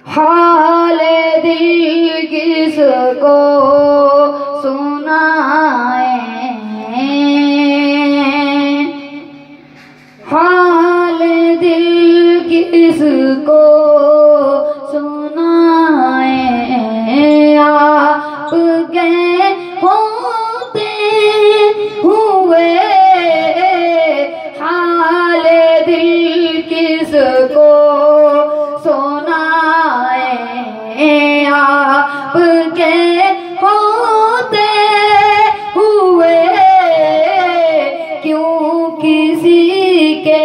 हाल दिल किसको सुनाए, हाल दिल किसको सुनाए। आप गए होते हुए हाल दिल किसको सुनाए। आप गए होते हुए क्यों किसी के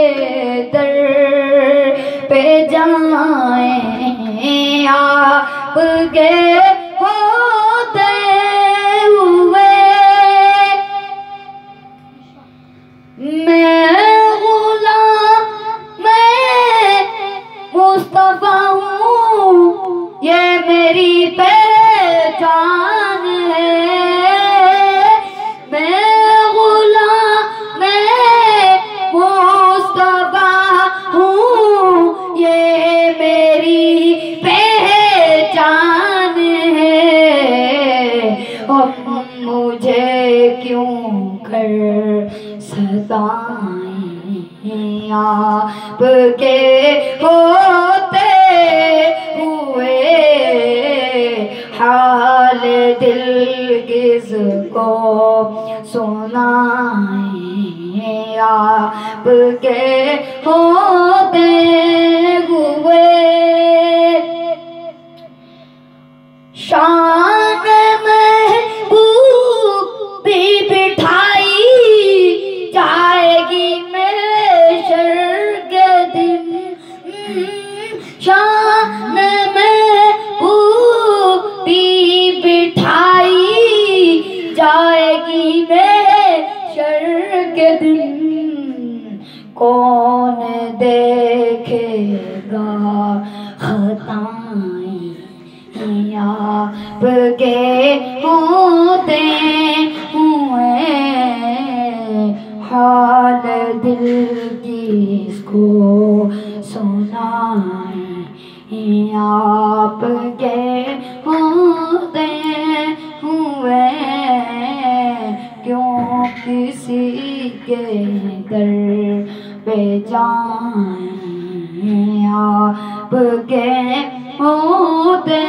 दर पे जाएं। आप गए होते हुए मैं गुलाम मैं मुस्तफा हूँ, ये मेरी पहचान है। मैं गुलाम मैं मुस्तफा हूँ, ये मेरी पहचान है। अब मुझे क्यों कर सताएं। आपके होते हुए हाल दिल किसको सुनाएं। आपके होते हुए शान महबूब भी बिठाई जाएगी महशर के दिन। शान महबूब भी बिठाई जाएगी महशर के दिन। कौन देखेगा खताएं। आपके होते हुए हाल दिल किसको सुनाएं। आपके होते हुए क्यों किसी के दर पे जाएं। आपके होते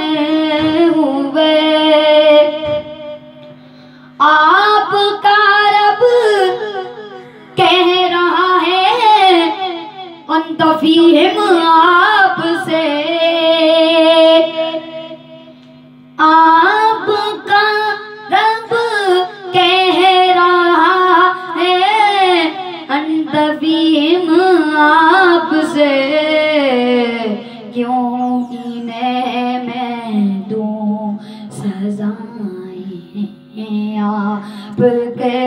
हुए आपका रब कह रहा है अंत फीहिम आपसे। आपका रब कह रहा है अंत फीहिम आपसे। क्यों इन्हें मैं दूं सजाएं। आपके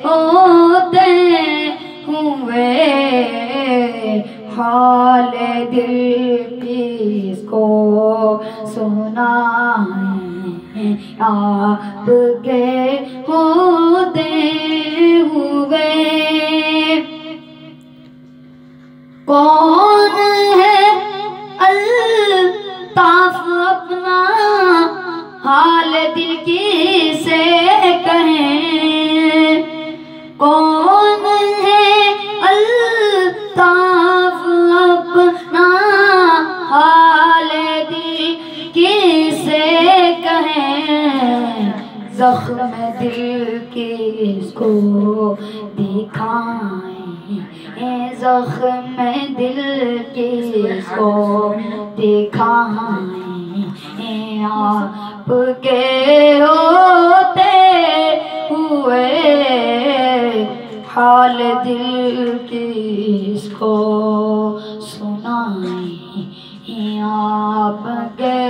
होते हुए हाल दिल किसको सुनाएं। आपके होते हुए कौन है अल्ताफ अपना हाल दिल किसे कहें। कौन है अल्ताफ अपना हाल दिल किसे कहें। जख्म दिल किसको दिखाएं। जख्म दिल किसको दिखाएं। आपके होते हुए हाल दिल किसको सुनाएं। आपके